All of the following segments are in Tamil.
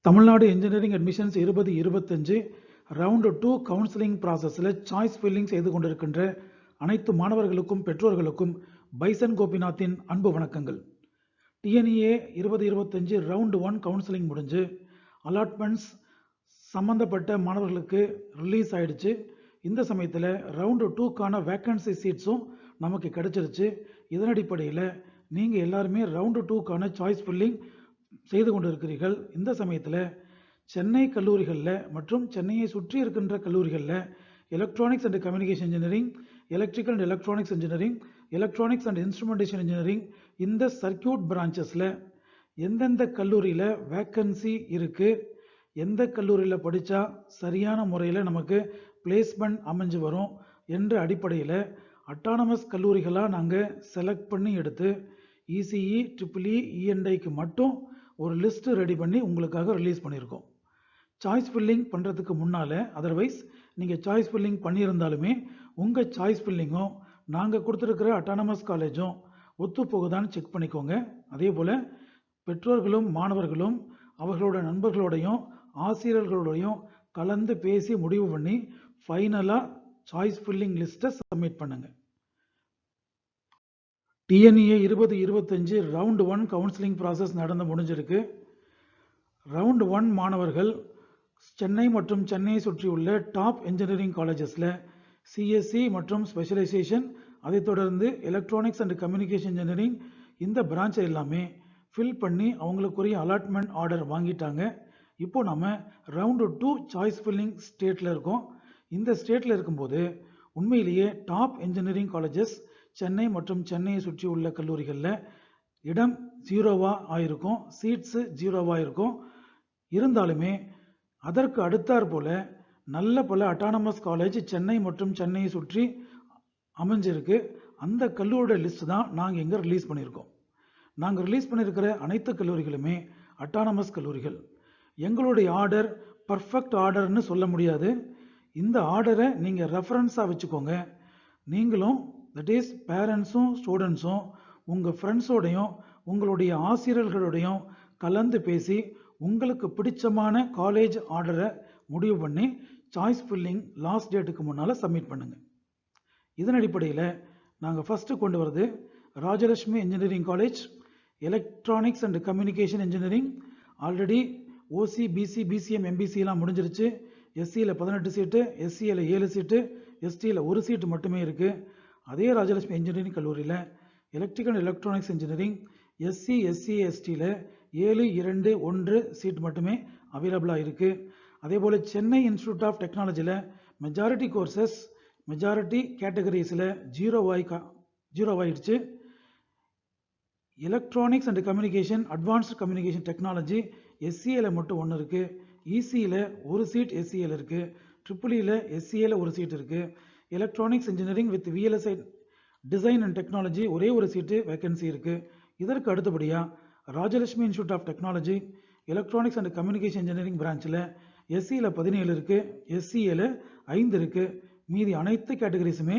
Tamil Nadu engineering admissions 2025 round 2 counselling ப்ராசஸில் சாய்ஸ் ஃபில்லிங் செய்து கொண்டிருக்கின்ற அனைத்து மாணவர்களுக்கும் பெற்றோர்களுக்கும் பைசன் கோபிநாத்தின் அன்பு வணக்கங்கள். டிஎன்இஏ 2025 ரவுண்ட் 1 கவுன்சிலிங் முடிஞ்சு அலாட்மெண்ட்ஸ் சம்பந்தப்பட்ட மாணவர்களுக்கு ரிலீஸ் ஆயிடுச்சு. இந்த சமயத்தில் ரவுண்ட் 2க்கான வேக்கன்சி சீட்ஸும் நமக்கு கிடைச்சிருச்சு. இதன் அடிப்படையில் நீங்கள் எல்லாருமே ரவுண்ட் 2க்கான சாய்ஸ் ஃபில்லிங் செய்து கொண்டிருக்கிறீர்கள். இந்த சமயத்தில் சென்னை கல்லூரிகளில் மற்றும் சென்னையை சுற்றி இருக்கின்ற கல்லூரிகளில் electronics and communication engineering, electrical and electronics engineering, electronics and instrumentation engineering, இந்த சர்க்கியூட் பிரான்ச்சஸில் எந்தெந்த கல்லூரியில் வேக்கன்சி இருக்குது, எந்த கல்லூரியில் படித்தா சரியான முறையில் நமக்கு பிளேஸ்மெண்ட் அமைஞ்சு வரும் என்ற அடிப்படையில் அட்டானமஸ் கல்லூரிகளாக நாங்கள் செலக்ட் பண்ணி எடுத்து இசிஇ, ட்ரிபிள்இ, இஎன்ஐக்கு மட்டும் ஒரு லிஸ்ட்டு ரெடி பண்ணி உங்களுக்காக ரிலீஸ் பண்ணியிருக்கோம். சாய்ஸ் ஃபில்லிங் பண்ணுறதுக்கு முன்னால் அதர்வைஸ் நீங்கள் சாய்ஸ் ஃபில்லிங் பண்ணியிருந்தாலுமே உங்கள் சாய்ஸ் ஃபில்லிங்கும் நாங்கள் கொடுத்துருக்கிற அட்டானமஸ் காலேஜும் ஒத்து போகுதான்னு செக் பண்ணிக்கோங்க. அதே போல் பெற்றோர்களும் மாணவர்களும் அவர்களோட நண்பர்களோடையும் ஆசிரியர்களோடையும் கலந்து பேசி முடிவு பண்ணி ஃபைனலாக சாய்ஸ் ஃபில்லிங் லிஸ்ட்டை சப்மிட் பண்ணுங்கள். டிஎன்இஏ 2025 ரவுண்ட் 1 கவுன்சிலிங் ப்ராசஸ் நடந்து முடிஞ்சிருக்கு. ரவுண்ட் 1 மாணவர்கள் சென்னை மற்றும் சென்னையை சுற்றியுள்ள டாப் இன்ஜினியரிங் காலேஜஸில் சிஎஸ்சி மற்றும் ஸ்பெஷலைசேஷன், அதைத் தொடர்ந்து எலக்ட்ரானிக்ஸ் அண்ட் கம்யூனிகேஷன் இன்ஜினியரிங், இந்த பிரான்ச்சை எல்லாமே ஃபில் பண்ணி அவங்களுக்குரிய அலாட்மெண்ட் ஆர்டர் வாங்கிட்டாங்க. இப்போ நம்ம ரவுண்டு 2 சாய்ஸ் ஃபில்லிங் ஸ்டேட்டில் இருக்கோம். இந்த ஸ்டேட்டில் இருக்கும்போது உண்மையிலேயே டாப் இன்ஜினியரிங் காலேஜஸ் சென்னை மற்றும் சென்னையை சுற்றி உள்ள கல்லூரிகளில் இடம் 0வா ஆயிருக்கும், சீட்ஸு 0வா இருக்கும். இருந்தாலுமே அதற்கு அடுத்தாற் போல நல்ல பல அட்டானமஸ் காலேஜ் சென்னை மற்றும் சென்னையை சுற்றி அமைஞ்சிருக்கு. அந்த கல்லூரியோட லிஸ்ட் தான் நாங்கள் இங்கே ரிலீஸ் பண்ணியிருக்கோம். நாங்கள் ரிலீஸ் பண்ணியிருக்கிற அனைத்து கல்லூரிகளுமே அட்டானமஸ் கல்லூரிகள். எங்களுடைய ஆர்டர் பர்ஃபெக்ட் ஆர்டர்னு சொல்ல முடியாது. இந்த ஆர்டரை நீங்கள் ரெஃபரன்ஸாக வச்சுக்கோங்க. நீங்களும் தட் இஸ் பேரண்ட்ஸும் ஸ்டூடெண்ட்ஸும் உங்கள் ஃப்ரெண்ட்ஸோடையும் உங்களுடைய ஆசிரியர்களோடையும் கலந்து பேசி உங்களுக்கு பிடிச்சமான காலேஜ் ஆர்டரை முடிவு பண்ணி சாய்ஸ் ஃபில்லிங் லாஸ்ட் டேட்டுக்கு முன்னால் சப்மிட் பண்ணுங்கள். இதன் அடிப்படையில் நாங்கள் ஃபஸ்ட்டு கொண்டு வரது Rajalakshmi engineering college, electronics and communication engineering. Already OC, BC, BCM, எம்பிசிலாம் முடிஞ்சிருச்சு. எஸ்சியில் 18 சீட்டு, எஸ்சியில் 7 சீட்டு, எஸ்டியில் 1 சீட்டு மட்டுமே இருக்குது. அதே ராஜலட்சுமி இன்ஜினியரிங் கல்லூரியில் electrical and electronics engineering SC, SC, எஸ்டியில் 7, 2, 1 சீட் மட்டுமே அவைலபிளாக இருக்குது. அதே போல் சென்னை இன்ஸ்டியூட் ஆஃப் டெக்னாலஜியில் மெஜாரிட்டி கோர்சஸ், மெஜாரிட்டி கேட்டகரிஸில் 0 electronics and communication, advanced communication technology எஸ்சிஏல மட்டும் 1 இருக்குது. இசியில் 1 சீட் எஸ்சிஏல இருக்குது. ட்ரிபிள்இயில் எஸ்சிஏல 1 சீட் இருக்குது. Electronics engineering with VLSI design and technology ஒரே 1 சீட்டு வேக்கன்சி இருக்குது. இதற்கு அடுத்தபடியாக Rajalakshmi institute of technology electronics and communication engineering பிரான்ச்சில் எஸ்சியில் 17 இருக்குது, எஸ்சிஏல 5 இருக்குது. மீதி அனைத்து கேட்டகரிஸுமே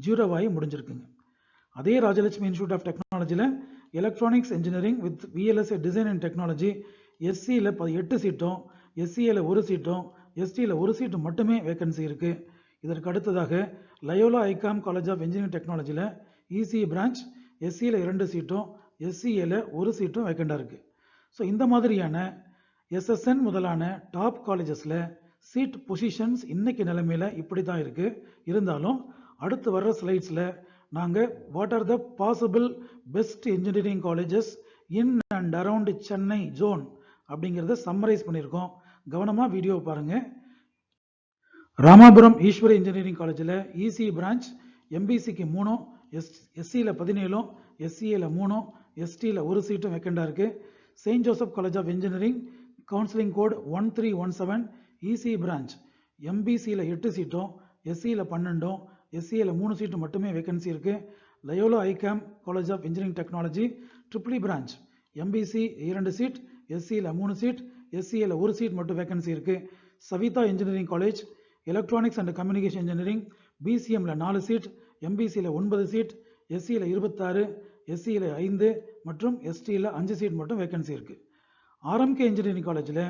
0வாகி முடிஞ்சிருக்குங்க. அதே ராஜலட்சுமி இன்ஸ்டியூட் ஆஃப் டெக்னாலஜியில் electronics engineering with VLSI design and technology எஸ்சியில் 8 சீட்டும், எஸ்சிஏல 1 சீட்டும், எஸ்டியில் 1 சீட்டு மட்டுமே வேக்கன்சி இருக்குது. இதற்கு அடுத்ததாக Loyola ICAM college of engineering டெக்னாலஜியில் இசிஇ பிரான்ச் எஸ்சியில் 2 சீட்டும், எஸ்சிஏல 1 சீட்டும் வேக்கண்டாக இருக்குது. ஸோ இந்த மாதிரியான எஸ்எஸ்என் முதலான டாப் காலேஜஸில் சீட் பொசிஷன்ஸ் இன்னைக்கு நிலைமையில் இப்படி தான் இருக்குது. இருந்தாலும் அடுத்து வர்ற ஸ்லைட்ஸில் நாங்கள் what are the possible best engineering colleges in and around Chennai zone அப்படிங்கிறத சம்மரைஸ் பண்ணியிருக்கோம். கவனமாக வீடியோ பாருங்கள். ராமாபுரம் ஈஸ்வரி இன்ஜினியரிங் காலேஜில் இசிஇ பிரான்ச் எம்பிசிக்கு 3, எஸ்சியில் 17, எஸ்சிஏல 3, எஸ்டியில் 1 சீட்டும் வேக்கண்டாக இருக்குது. Saint Joseph college of engineering counselling code 1317 ECE branch எம்பிசியில் 8 சீட்டும், எஸ்சியில் 12, எஸ்சியில் 3 சீட்டு மட்டுமே வேக்கன்சி இருக்குது. Loyola ICAM college of engineering technology triple E branch MBC 2 seat, எஸ்சியில் 3 சீட், எஸ்சியில் 1 சீட் மட்டும் வேக்கன்சி இருக்குது. Saveetha engineering college electronics and communication engineering பிசிஎம்ல 4 சீட், எம்பிசியில் 9 சீட், எஸ்சியில் 26, எஸ்சியில் 5 மற்றும் எஸ்டியில் 5 சீட் மட்டும் வேக்கன்சி இருக்குது. ஆர்எம்கே இன்ஜினியரிங் காலேஜில்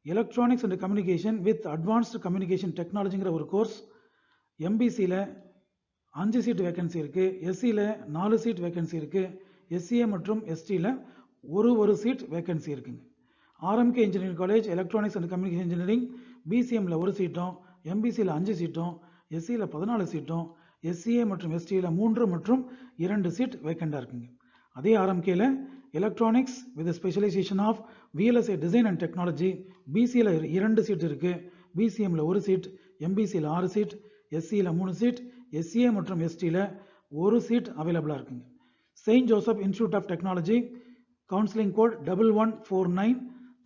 electronics and communication with advanced communication டெக்னாலஜிங்கிற ஒரு கோர்ஸ் எம்பிசியில் 5 சீட் வேகன்சி இருக்குது, எஸ்சியில் 4 சீட் வேகன்சி இருக்குது, எஸ்சிஏ மற்றும் எஸ்டியில் ஒரு சீட் வேகன்சி இருக்குங்க. RMK engineering college electronics and communication engineering பிசிஎம்ல 1 சீட்டும், எம்பிசியில் 5 சீட்டும், எஸ்சியில் 14 சீட்டும், எஸ்சிஏ மற்றும் எஸ்டியில் 3 மற்றும் 2 சீட் வேக்கண்டாக இருக்குங்க. அதே ஆர்எம்கேல electronics with specialisation of VLSI design and technology பிசியில் 2 சீட் இருக்குது, பிசிஎம்ல 1 சீட், எம்பிசியில் 6 சீட், எஸ்சியில் 3 சீட், எஸ்சிஏ மற்றும் எஸ்டியில் 1 சீட் அவைலபிளாக இருக்குங்க. Saint Joseph institute of technology counselling code 1149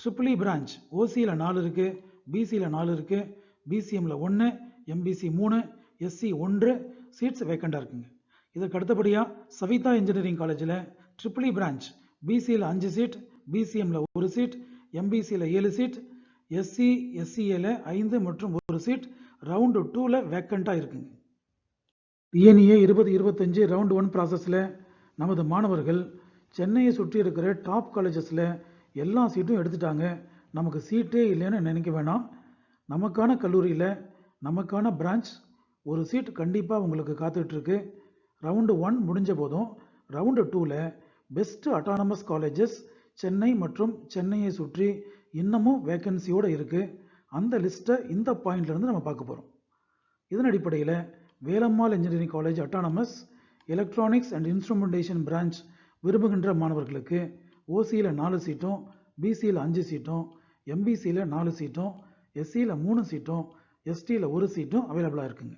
triple E branch ஓசியில் 4 இருக்குது, பிசியில் 4 இருக்குது, பிசிஎம்ல 1, எம்பிசி 3, எஸ்சி 1 சீட்ஸ் வேக்கண்டாக இருக்குங்க. இதற்கு அடுத்தபடியாக சவிதா இன்ஜினியரிங் காலேஜில் ட்ரிபிள்இ பிரான்ச் பிசியில் 5 சீட், பிசிஎம்ல 1 சீட், எம்பிசியில் 7 சீட், எஸ்சி எஸ்சிஏல 5 மற்றும் 1 சீட் ரவுண்டு 2ல வேக்கண்டாக இருக்குங்க. டிஎன்இஏ 2025 ரவுண்டு 1 ப்ராசஸில் நமது மாணவர்கள் சென்னையை சுற்றி இருக்கிற டாப் காலேஜஸில் எல்லா சீட்டும் எடுத்துட்டாங்க. நமக்கு சீட்டே இல்லைன்னு நினைக்க வேணாம். நமக்கான கல்லூரியில் நமக்கான பிரான்ச் ஒரு சீட் கண்டிப்பாக உங்களுக்கு காத்துட்ருக்கு. ரவுண்டு 1 முடிஞ்ச போதும் ரவுண்டு 2ல் பெஸ்ட் அட்டானமஸ் காலேஜஸ் சென்னை மற்றும் சென்னையை சுற்றி இன்னமும் வேக்கன்சியோடு இருக்குது. அந்த லிஸ்ட்டை இந்த பாயிண்ட்லேருந்து நம்ம பார்க்க போகிறோம். இதன் அடிப்படையில் Velammal engineering college autonomous electronics and instrumentation branch விரும்புகின்ற மாணவர்களுக்கு ஓசியில் 4 சீட்டும், பிசியில் 5 சீட்டும், எம்பிசியில் 4 சீட்டும், எஸ்சியில் 3 சீட்டும், எஸ்டியில் 1 சீட்டும் அவைலபிளாக இருக்குங்க.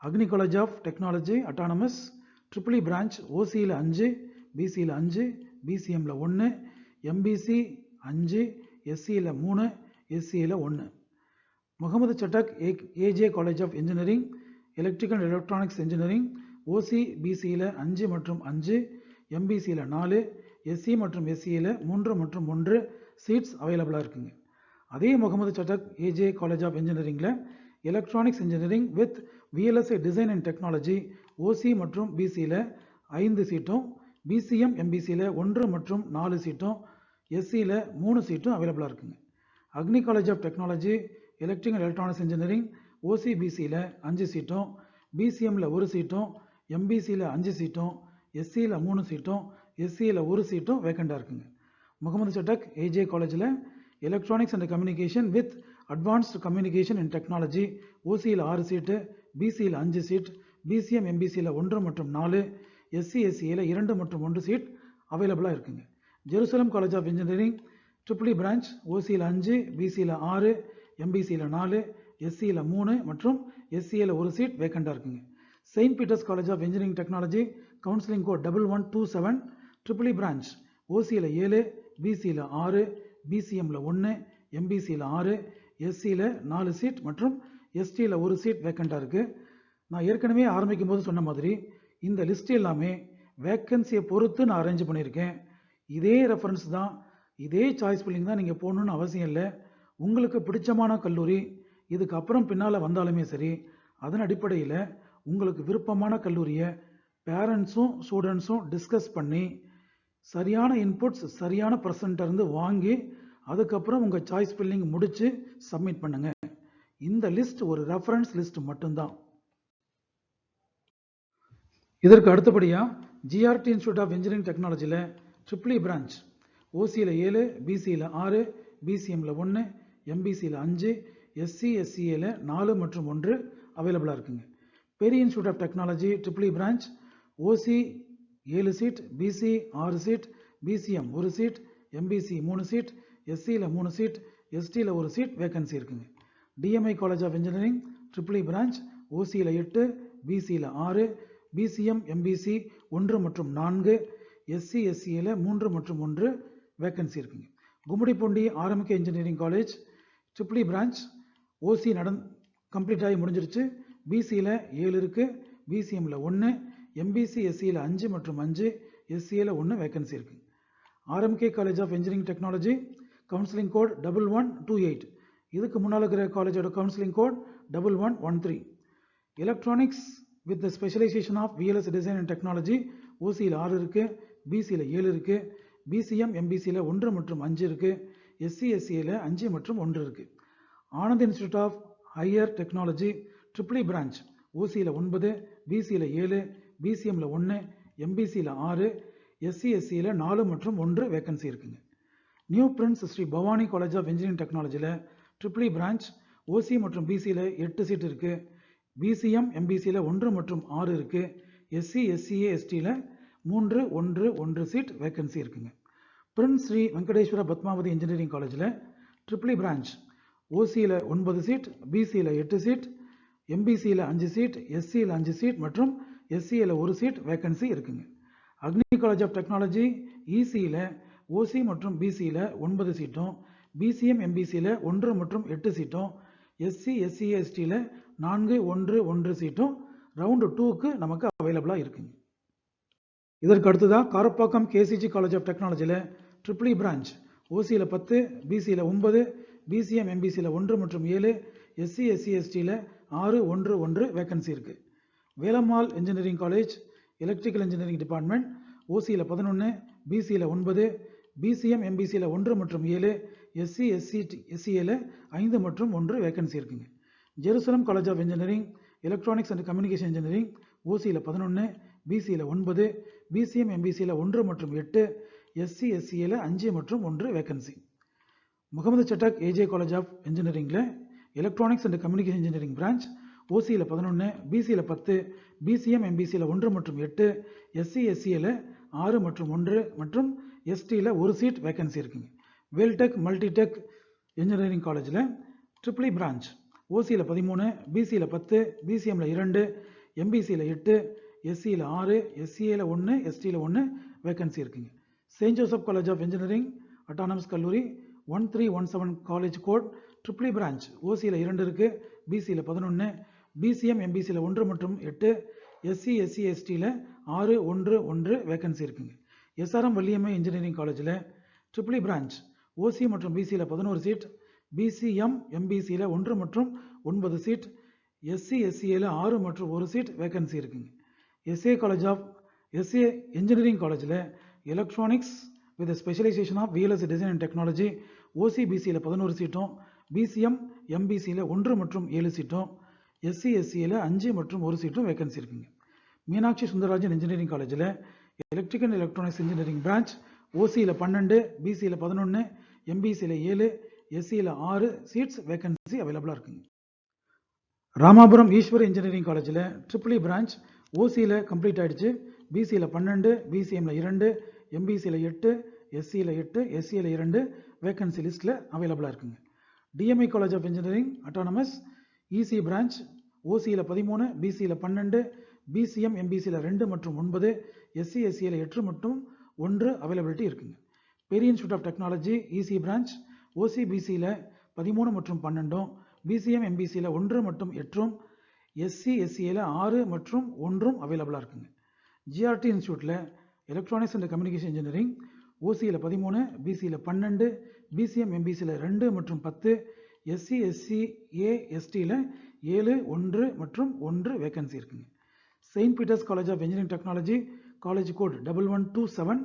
Agni college of technology autonomous triple E branch ஓசியில் 5, பிசியில் 5, பிசிஎம்ல 1, MBC 5, எஸ்சியில் 3, எஸ்சியில் 1. Mohamed Sathak AJ college of engineering electrical and electronics engineering OC பிசியில் 5 மற்றும் 5, எம்பிசியில் 4, எஸ்சி மற்றும் எஸ்சியில் 3 மற்றும் 1 சீட்ஸ் அவைலபிளாக இருக்குங்க. அதே Mohamed Sathak AJ college of இன்ஜினியரிங்கில் electronics engineering with VLSI design and technology OC மற்றும் பிசியில் 5 சீட்டும், பிசிஎம் எம்பிசியில் 1 மற்றும் 4 சீட்டும், எஸ்சியில் 3 சீட்டும் அவைலபிளாக இருக்குங்க. Agni college of technology electrical and electronics engineering OC பிசியில் 5 சீட்டும், பிசிஎம்ல 1 சீட்டும், எம்பிசியில் 5 சீட்டும், எஸ்சியில் 3 சீட்டும், எஸ்சியில் 1 சீட்டும் வேக்கண்டாக இருக்குங்க. முகமது சட்டக் ஏஜே காலேஜில் electronics and communication with advanced communication and technology ஓசியில் 6 சீட்டு, பிசியில் 5 சீட், பிசிஎம் எம்பிசியில் 1 மற்றும் 4, எஸ்சி எஸ்சியில் 2 மற்றும் 1 சீட் அவைலபிளாக இருக்குங்க. Jerusalem college of engineering triple E branch ஓசியில் 5, பிசியில் 6, எம்பிசியில் 4, எஸ்சியில் 3 மற்றும் எஸ்சியில் 1 சீட் வேக்கண்டாக இருக்குங்க. Saint Peter's college of engineering technology counselling code 1127 triple E branch ஓசியில் 7, பிசியில் 6, பிசிஎம்ல 1, எம்பிசியில் 6, எஸ்சியில் 4 சீட் மற்றும் எஸ்டியில் 1 சீட் வேக்கண்டாக இருக்குது. நான் ஏற்கனவே ஆரம்பிக்கும் போது சொன்ன மாதிரி இந்த லிஸ்ட் எல்லாமே வேக்கன்சியை பொறுத்து நான் அரேஞ்ச் பண்ணியிருக்கேன். இதே ரெஃபரன்ஸ் தான், இதே சாய்ஸ் ஃபில்லிங் தான் நீங்கள் போகணுன்னு அவசியம் இல்லை. உங்களுக்கு பிடிச்சமான கல்லூரி இதுக்கப்புறம் பின்னால் வந்தாலுமே சரி, அதன் அடிப்படையில் உங்களுக்கு விருப்பமான கல்லூரியை பேரண்ட்ஸும் ஸ்டூடெண்ட்ஸும் டிஸ்கஸ் பண்ணி சரியான இன்புட்ஸ் சரியான பர்சன்ட்டிருந்து வாங்கி அதுக்கப்புறம் உங்கள் சாய்ஸ் ஃபில்லிங் முடித்து சப்மிட் பண்ணுங்கள். இந்த லிஸ்ட் ஒரு ரெஃபரன்ஸ் லிஸ்ட் மட்டும்தான். இதற்கு அடுத்தபடியாக ஜிஆர்டி இன்ஸ்டியூட் ஆஃப் இன்ஜினியரிங் டெக்னாலஜியில் ட்ரிபிள்இ பிரான்ச் ஓசியில் 7, பிசியில் 6, பிசிஎம்ல 1, எம்பிசியில் 5, எஸ்சி எஸ்சிஏல 4 மற்றும் 1 அவைலபிளாக இருக்குங்க. பெரிய institute of technology triple E branch OC 7 seat, BC 6 seat, BCM 1 seat, MBC 3 seat, எஸ்சியில் 3 சீட், எஸ்டியில் 1 சீட் வேகன்சி இருக்குங்க. TMI college of engineering triple E branch ஓசியில் 8, பிசியில் 6, பிசிஎம் எம்பிசி 1 மற்றும் 4, எஸ்சி எஸ்சியில் 3 மற்றும் 1 வேகன்சி இருக்குங்க. Gummidipoondi RMK engineering college triple E branch OC complete ஆகி முடிஞ்சிருச்சு. பிசியில் 7 இருக்குது, பிசிஎம்ல 1, எம்பிசி எஸ்சியில் 5 மற்றும் 5, எஸ்சியில் 1 வேகன்சி இருக்குது. RMK college of engineering technology counselling code 1128. இதுக்கு முன்னால் இருக்கிற காலேஜோட counselling code 1113. Electronics with specialisation of VLS design and technology ஓசியில் 6 இருக்குது, பிசியில் 7 இருக்குது, பிசிஎம் எம்பிசியில் 1 மற்றும் 5 இருக்குது, எஸ்சி எஸ்சியில் 5 மற்றும் 1 இருக்குது. Anand institute of higher technology triple E branch ஓசியில் 9, பிசியில் 7, பிசிஎம்மில் 1, எம்பிசியில் 6, எஸ்சி எஸ்சியில் 4 மற்றும் 1 வேகன்சி இருக்குங்க. New prince Shri Bhavani college of engineering டெக்னாலஜியில் ட்ரிபிளி பிரான்ச் ஓசி மற்றும் பிசியில் 8 சீட் இருக்குது. பிசிஎம் எம்பிசியில் 1 மற்றும் 6 இருக்குது. எஸ்சி எஸ்சிஏ எஸ்டியில் 3, 1, 1 சீட் வேகன்சி இருக்குங்க. பிரின்ஸ் ஸ்ரீ வெங்கடேஸ்வர பத்மாவதி இன்ஜினியரிங் காலேஜில் ட்ரிபிளி பிரான்ச் ஓசியில் 9 சீட், பிசியில் 8 சீட், எம்பிசியில் 5 சீட், எஸ்சியில் 5 சீட் மற்றும் எஸ்சியில் 1 சீட் வேகன்சி இருக்குங்க. அக்னி காலேஜ் ஆஃப் டெக்னாலஜி இசியில் ஓசி மற்றும் பிசியில் 9 சீட்டும், பிசிஎம் எம்பிசியில் 1 மற்றும் 8 சீட்டும், எஸ்சி எஸ்சிஏ எஸ்டியில் 4, 1, 1 சீட்டும் ரவுண்டு 2க்கு நமக்கு அவைலபிளாக இருக்குங்க. இதற்கு அடுத்ததாக காரப்பாக்கம் கேசிஜி காலேஜ் ஆஃப் டெக்னாலஜியில் ட்ரிபிளி பிரான்ச் ஓசியில் 10, பிசியில் 9, பிசிஎம் எம்பிசியில் 1 மற்றும் 7, எஸ்சி எஸ்சி எஸ்டியில் 6, 1, 1 வேகன்சி இருக்குது. Velammal engineering college electrical engineering department ஓசியில் 11, பிசியில் 9, பிசிஎம் எம்பிசியில் 1 மற்றும் 7, எஸ்சி எஸ்சியில் 5 மற்றும் 1 வேகன்சி இருக்குங்க. Jerusalem college of engineering electronics and communication engineering ஓசியில் 11, பிசியில் 9, பிசிஎம் எம்பிசியில் 1 மற்றும் 8, எஸ்சி எஸ்சியில் 5 மற்றும் 1 vacancy. Mohamed Sathak AJ college of இன்ஜினியரிங்கில் electronics and communication engineering branch ஓசியில் 11, பிசியில் 10, பிசிஎம் எம்பிசியில் 1 மற்றும் 8, எஸ்சி எஸ்சியில் 6 மற்றும் 1 மற்றும் எஸ்டியில் 1 சீட் வேகன்சி இருக்குங்க. வேல்டெக் மல்டிடெக் இன்ஜினியரிங் காலேஜில் ட்ரிபிளி பிரான்ச் ஓசியில் 13, பிசியில் 10, பிசிஎம்மில் 2, எம்பிசியில் 8, எஸ்சியில் 6, எஸ்சியில் 1, எஸ்டியில் 1 வேகன்சி இருக்குங்க. Saint Joseph college of engineering autonomous கல்லூரி 1317 காலேஜ் கோட் ட்ரிபிளி பிரான்ச் ஓசியில் 2 இருக்குது, பிசியில் 11, பிசிஎம் எம்பிசியில் 1 மற்றும் 8, எஸ்சி எஸ்சி எஸ்டியில் 6, 1, 1 வேகன்சி இருக்குங்க. எஸ்ஆர்எம் வள்ளியம்மை இன்ஜினியரிங் காலேஜில் ட்ரிபிளி பிரான்ச் ஓசி மற்றும் பிசியில் 11 சீட், பிசிஎம் எம்பிசியில் 1 மற்றும் 9 சீட், எஸ்சி எஸ்சியில் 6 மற்றும் 1 சீட் வேகன்சி இருக்குங்க. எஸ்ஏ இன்ஜினியரிங் காலேஜில் electronics with specialisation of VLS design and technology OC பிசியில் 11 சீட்டும், பிசிஎம் எம்பிசியில் 1 மற்றும் 7 சீட்டும், எஸ்சி எஸ்சியில் 5 மற்றும் 1 சீட்டும் வேகன்சி இருக்குங்க. மீனாட்சி சுந்தரராஜன் இன்ஜினியரிங் காலேஜில் electrical and electronics engineering branch ஓசியில் 12, பிசியில் 11, எம்பிசியில் 7, எஸ்சியில் 6 சீட்ஸ் வேகன்சி அவைலபிளாக இருக்குங்க. ராமாபுரம் ஈஸ்வர் இன்ஜினியரிங் காலேஜில் ட்ரிபிளி பிரான்ச் ஓசியில் கம்ப்ளீட் ஆகிடுச்சு, பிசியில் 12, பிசிஎம்மில் 2, எம்பிசியில் 8, எஸ்சியில் 8, எஸ்சியில் 2 வேகன்சி லிஸ்ட்டில் அவைலபிளாக இருக்குங்க. TMI college of engineering autonomous EC branch ஓசியில் 13, பிசியில் 12, பிசிஎம் எம்பிசியில் 2 மற்றும் 9, எஸ்சி எஸ்சியில் 8 மற்றும் 1 அவைலபிலிட்டி இருக்குங்க. பெரிய institute of technology EC branch OC பிசியில் 13 மற்றும் 12, பிசிஎம் எம்பிசியில் 1 மற்றும் 8, எஸ்சி எஸ்சியில் 6 மற்றும் 1 அவைலபிளாக இருக்குங்க. ஜிஆர்டி இன்ஸ்டியூட்டில் எலக்ட்ரானிக்ஸ் அண்ட் கம்யூனிகேஷன் இன்ஜினியரிங் ஓசியில் 13, பிசியில் 12, பிசிஎம் எம்பிசியில் 2 மற்றும் 10, எஸ்சி எஸ்சிஏ எஸ்டியில் 7, 1 மற்றும் 1 வேகன்சி இருக்குங்க. Saint Peter's college of engineering technology college code 1127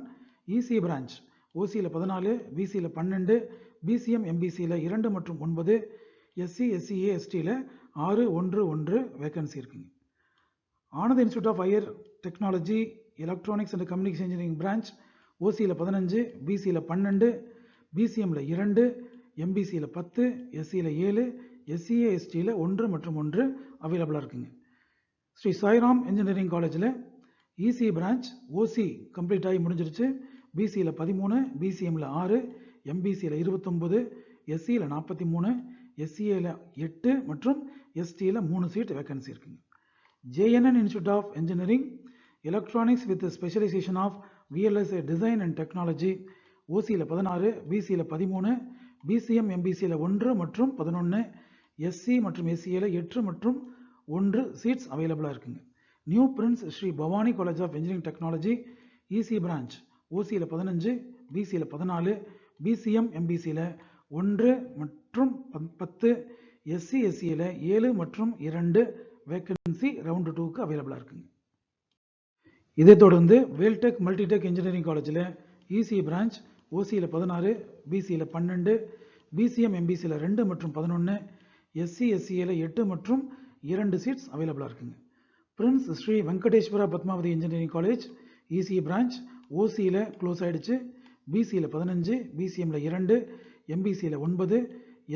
EC branch ஓசியில் 14, பிசியில் 12, பிசிஎம் எம்பிசியில் 2 மற்றும் 9, எஸ்சி எஸ்சிஏ எஸ்டியில் 6, 1, 1 வேகன்சி இருக்குங்க. Anand institute of higher technology electronics and communication engineering branch ஓசியில் 15, பிசியில் 12, பிசிஎம்மில் 2, எம்பிசியில் 10, எஸ்சியில் 7, எஸ்சிஏ எஸ்டியில் 1 மற்றும் 1 அவைலபிளாக இருக்குங்க. ஸ்ரீ சாய்ராம் இன்ஜினியரிங் காலேஜில் இசி பிரான்ச் ஓசி கம்ப்ளீட் ஆகி முடிஞ்சிருச்சு, பிசியில் 13, பிசிஎம்மில் 6, எம்பிசியில் 29, எஸ்சியில் 43, எஸ்சிஏல 8 மற்றும் எஸ்டியில் 3 சீட் வேகன்சி இருக்குங்க. JNN institute of engineering electronics with specialisation of VLS design and technology ஓசியில் 16, பிசியில் 13, பிசிஎம் எம்பிசியில் 1 மற்றும் 11, எஸ்சி மற்றும் எஸ்சியில் 8 மற்றும் 1 சீட்ஸ் அவைலபிளாக இருக்குங்க. New prince Shri Bhavani college of engineering technology EC branch ஓசியில் 15, பிசியில் 14, பிசிஎம் எம்பிசியில் 1 மற்றும் 10, எஸ்சி எஸ்சியில் 7 மற்றும் 2 வேகன்சி ரவுண்டு 2க்கு அவைலபிளாக இருக்குங்க. இதை தொடர்ந்து வேல்டெக் மல்டிடெக் இன்ஜினியரிங் காலேஜில் இசி பிரான்ச் ஓசியில் 16, பிசியில் 12, பிசிஎம் எம்பிசியில் 2 மற்றும் 11, எஸ்சி எஸ்சியில் 8 மற்றும் 2 சீட்ஸ் அவைலபிளாக இருக்குங்க. Prince Shri Venkateshwara Padmavathy engineering college EC branch ஓசியில் க்ளோஸ் ஆகிடுச்சு. பிசியில் 15, பிசிஎம்மில் 2, எம்பிசியில் 9,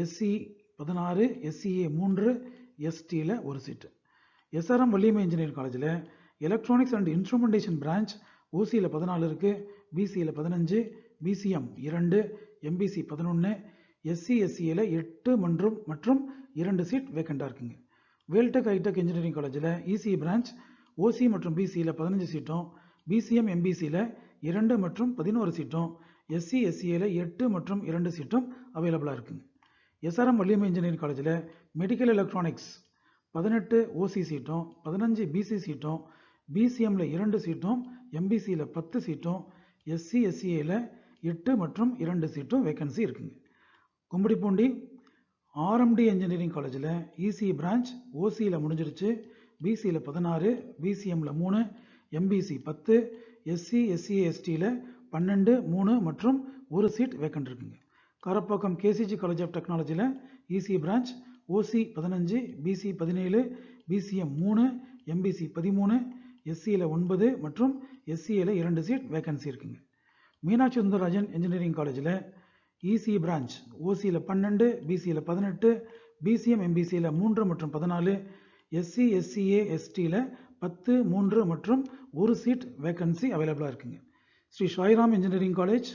எஸ்சி 16, எஸ்சிஏ 3, எஸ்டியில் 1 சீட்டு. எஸ்ஆர்எம் வள்ளியம்மை இன்ஜினியரிங் காலேஜில் எலக்ட்ரானிக்ஸ் அண்ட் இன்ஸ்ட்ருமெண்டேஷன் பிரான்ச் ஓசியில் 14 இருக்குது, பிசியில் 15, பிசிஎம் 2, எம்பிசி 11, எஸ்சி எஸ்சியில் 8 மற்றும் 2 சீட் வேக்கண்டாக இருக்குங்க. வேல்டெக் ஹைடெக் இன்ஜினியரிங் காலேஜில் இசி பிரான்ச் ஓசி மற்றும் பிசியில் 15 சீட்டும், பிசிஎம் எம்பிசியில் 2 மற்றும் 11 சீட்டும், எஸ்சி எஸ்சியில் 8 மற்றும் 2 சீட்டும் அவைலபிளாக இருக்குங்க. எஸ்ஆர்எம் வள்ளியம்மை இன்ஜினியரிங் காலேஜில் மெடிக்கல் எலக்ட்ரானிக்ஸ் 18 ஓசி சீட்டும், 15 பிசி சீட்டும், பிசிஎம்மில் 2 சீட்டும், எம்பிசியில் 10 சீட்டும், எஸ்சி எஸ்சியில் 8 மற்றும் 2 சீட்டும் வேக்கன்சி இருக்குங்க. கும்படிப்பூண்டி ஆர்எம்டி இன்ஜினியரிங் காலேஜில் இசி பிரான்ச் ஓசியில் முடிஞ்சிருச்சு. பிசியில் 16, பிசிஎம்மில் 3, எம்பிசி 10, எஸ்சி எஸ்சி எஸ்டியில் 12, 3 மற்றும் 1 சீட் வேக்கண்ட் இருக்குங்க. காரப்பாக்கம் கேசிஜி காலேஜ் ஆஃப் டெக்னாலஜியில் இசி பிரான்ச் ஓசி 15, பிசி 17, பிசிஎம் 3, எம்பிசி 13, எஸ்சியில் 9 மற்றும் எஸ்சியில் 2 சீட் வேக்கன்சி இருக்குங்க. மீனாட்சி சுந்தரராஜன் இன்ஜினியரிங் காலேஜில் இசி பிரான்ச் ஓசியில் 12, பிசியில் 18, பிசிஎம் எம்பிசியில் 3 மற்றும் 14, எஸ்சி எஸ்சிஏ எஸ்டியில் 10, 3 மற்றும் 1 சீட் வேக்கன்சி அவைலபிளாக இருக்குங்க. Shri Sairam engineering college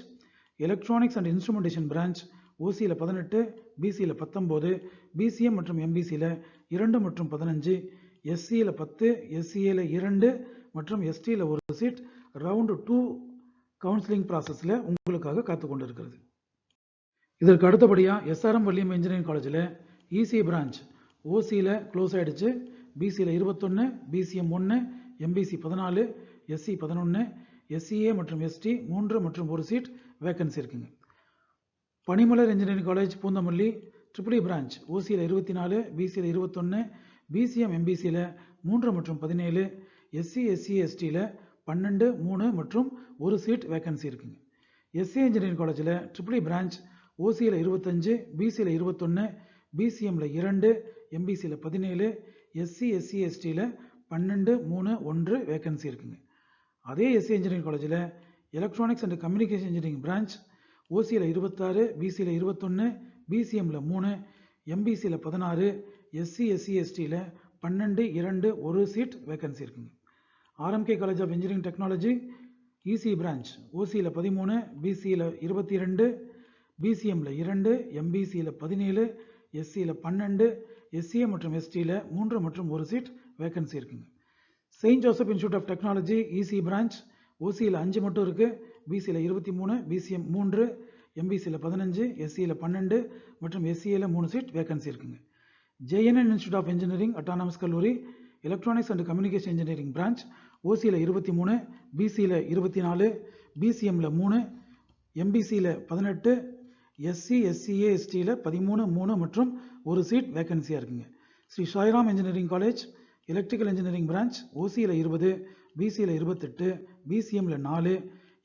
electronics and instrumentation branch ஓசியில் 18, பிசியில் 19, பிசிஎம் மற்றும் எம்பிசியில் 2 மற்றும் 15, எஸ்சியில் 10, எஸ்சிஏல 2 மற்றும் எஸ்டியில் 1 சீட் ரவுண்டு 2 கவுன்சிலிங் ப்ராசஸில் உங்களுக்காக காத்து கொண்டு இருக்கிறது. இதற்கு அடுத்தபடியாக எஸ்ஆர்எம் வள்ளியம்மை இன்ஜினியரிங் காலேஜில் இசி பிரான்ச் ஓசியில் க்ளோஸ் ஆகிடுச்சு. பிசியில் 21, பிசிஎம் 1, எம்பிசி 14, எஸ்சி 11, எஸ்சிஏ மற்றும் எஸ்டி 3 மற்றும் 1 சீட் வேக்கன்சி இருக்குங்க. Panimalar engineering college Poonamallee triple branch ஓசியில் 24, பிசியில் 21, பிசிஎம் எம்பிசியில் 3 மற்றும் 17, எஸ்சி எஸ்சி எஸ்டியில் 12, 3 மற்றும் 1 சீட் வேக்கன்சி இருக்குங்க. எஸ்சி இன்ஜினியரிங் காலேஜில் ட்ரிபிள் பிரான்ச் ஓசியில் 25, பிசியில் 21, பிசிஎம்மில் 2, எம்பிசியில் 17, எஸ்சி எஸ்சி எஸ்டியில் 12, 3, 1 வேக்கன்சி இருக்குங்க. அதே எஸ்சி இன்ஜினியரிங் காலேஜில் electronics and communication engineering branch ஓசியில் 26, பிசியில் 21, பிசிஎம்மில் 3, எம்பிசியில் 16, எஸ்சி எஸ்சி எஸ்டியில் 12, 2, 1 சீட் வேக்கன்சி இருக்குங்க. RMK college of engineering technology EC branch ஓசியில் 13, பிசியில் 22, பிசிஎம்மில் 2, எம்பிசியில் 17, எஸ்சியில் 12, எஸ்சிஏ மற்றும் எஸ்டியில் 3 மற்றும் 1 சீட் வேக்கன்சி இருக்குங்க. Saint Joseph institute of technology EC branch ஓசியில் 5 மட்டும் இருக்குது, பிசியில் 23, பிசிஎம் 3, எம்பிசியில் 15, எஸ்சியில் 12 மற்றும் எஸ்சியில் 3 சீட் வேக்கன்சி இருக்குங்க. JNN institute of engineering autonomous கல்லூரி electronics and communication engineering branch ஓசியில் 23, பிசியில் 24, பிசிஎம்மில் 3, எம்பிசியில் 18, எஸ்சி எஸ்சிஏ எஸ்டியில் 13, 3 மற்றும் 1 சீட் வேக்கன்சியாக இருக்குங்க. Shri Sairam engineering college electrical engineering branch ஓசியில் 20, பிசியில் 28, பிசிஎம்மில் 4,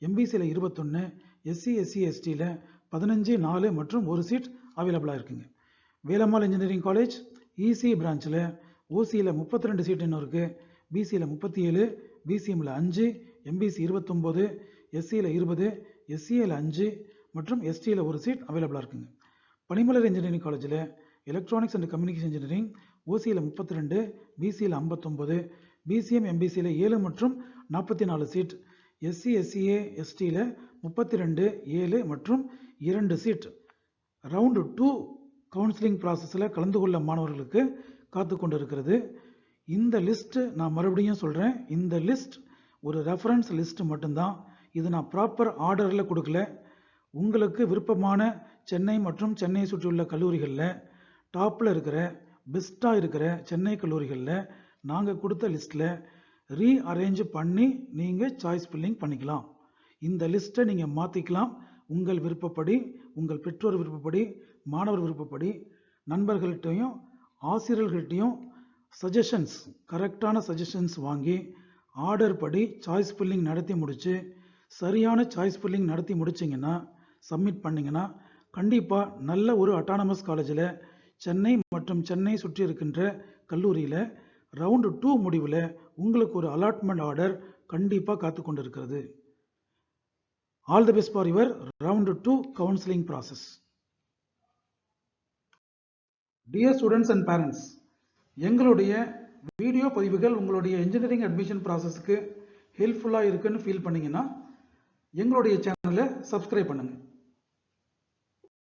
எம்பிசியில் 21, எஸ்சி எஸ்சி எஸ்டியில் 15, 4 மற்றும் 1 சீட் அவைலபிளாக இருக்குங்க. வேலம்மாள் இன்ஜினியரிங் காலேஜ் இசி பிரான்ச்சில் ஓசியில் 32 சீட் இன்னும் இருக்குது, பிசியில் 37, பிசிஎம்மில் 5, எம்பிசி 29, எஸ்சியில் 20, எஸ்சியில் 5 மற்றும் எஸ்டியில் 1 சீட் அவைலபிளாக இருக்குங்க. பனிமலர் இன்ஜினியரிங் காலேஜில் எலக்ட்ரானிக்ஸ் அண்ட் கம்யூனிகேஷன் இன்ஜினியரிங் ஓசியில் 32, பிசியில் 59, பிசிஎம் எம்பிசியில் 7 மற்றும் 44 சீட், எஸ்சி எஸ்சிஏ எஸ்டியில் 32, 7 மற்றும் 2 சீட் ரவுண்டு 2 கவுன்சிலிங் ப்ராசஸில் கலந்து கொள்ள மாணவர்களுக்கு காத்து கொண்டு இருக்கிறது. இந்த லிஸ்ட்டு நான் மறுபடியும் சொல்கிறேன், இந்த லிஸ்ட் ஒரு ரெஃபரன்ஸ் லிஸ்ட் மட்டும்தான். இது நான் ப்ராப்பர் ஆர்டரில் கொடுக்கல. உங்களுக்கு விருப்பமான சென்னை மற்றும் சென்னையை சுற்றியுள்ள கல்லூரிகளில் டாப்பில் இருக்கிற பெஸ்ட்டாக இருக்கிற சென்னை கல்லூரிகளில் நாங்கள் கொடுத்த லிஸ்ட்டில் ரீஅரேஞ்ச் பண்ணி நீங்கள் சாய்ஸ் ஃபில்லிங் பண்ணிக்கலாம். இந்த லிஸ்ட்டை நீங்கள் மாற்றிக்கலாம். உங்கள் விருப்பப்படி, உங்கள் பெற்றோர் விருப்பப்படி, மாணவர் விருப்பப்படி, நண்பர்கள்ட்டையும் ஆசிரியர்கள்ட்டையும் சஜஷன்ஸ், கரெக்டான சஜஷன்ஸ் வாங்கி ஆர்டர் படி சாய்ஸ் ஃபில்லிங் நடத்தி முடித்து சரியான சாய்ஸ் ஃபில்லிங் நடத்தி முடிச்சிங்கன்னா சப்மிட் பண்ணிங்கன்னா கண்டிப்பாக நல்ல ஒரு அட்டானமஸ் காலேஜில் சென்னை மற்றும் சென்னை சுற்றி இருக்கின்ற கல்லூரியில் ரவுண்டு 2 முடிவில் உங்களுக்கு ஒரு அலாட்மெண்ட் ஆர்டர் கண்டிப்பாக காத்து கொண்டு இருக்கிறது. All the best for your round 2 counselling process. Dear students and parents, எங்களுடைய வீடியோ பதிவுகள் உங்களுடைய இன்ஜினியரிங் அட்மிஷன் ப்ராசஸ்க்கு ஹெல்ப்ஃபுல்லாக இருக்குன்னு ஃபீல் பண்ணிங்கன்னா எங்களுடைய சேனலை சப்ஸ்கிரைப் பண்ணுங்கள்.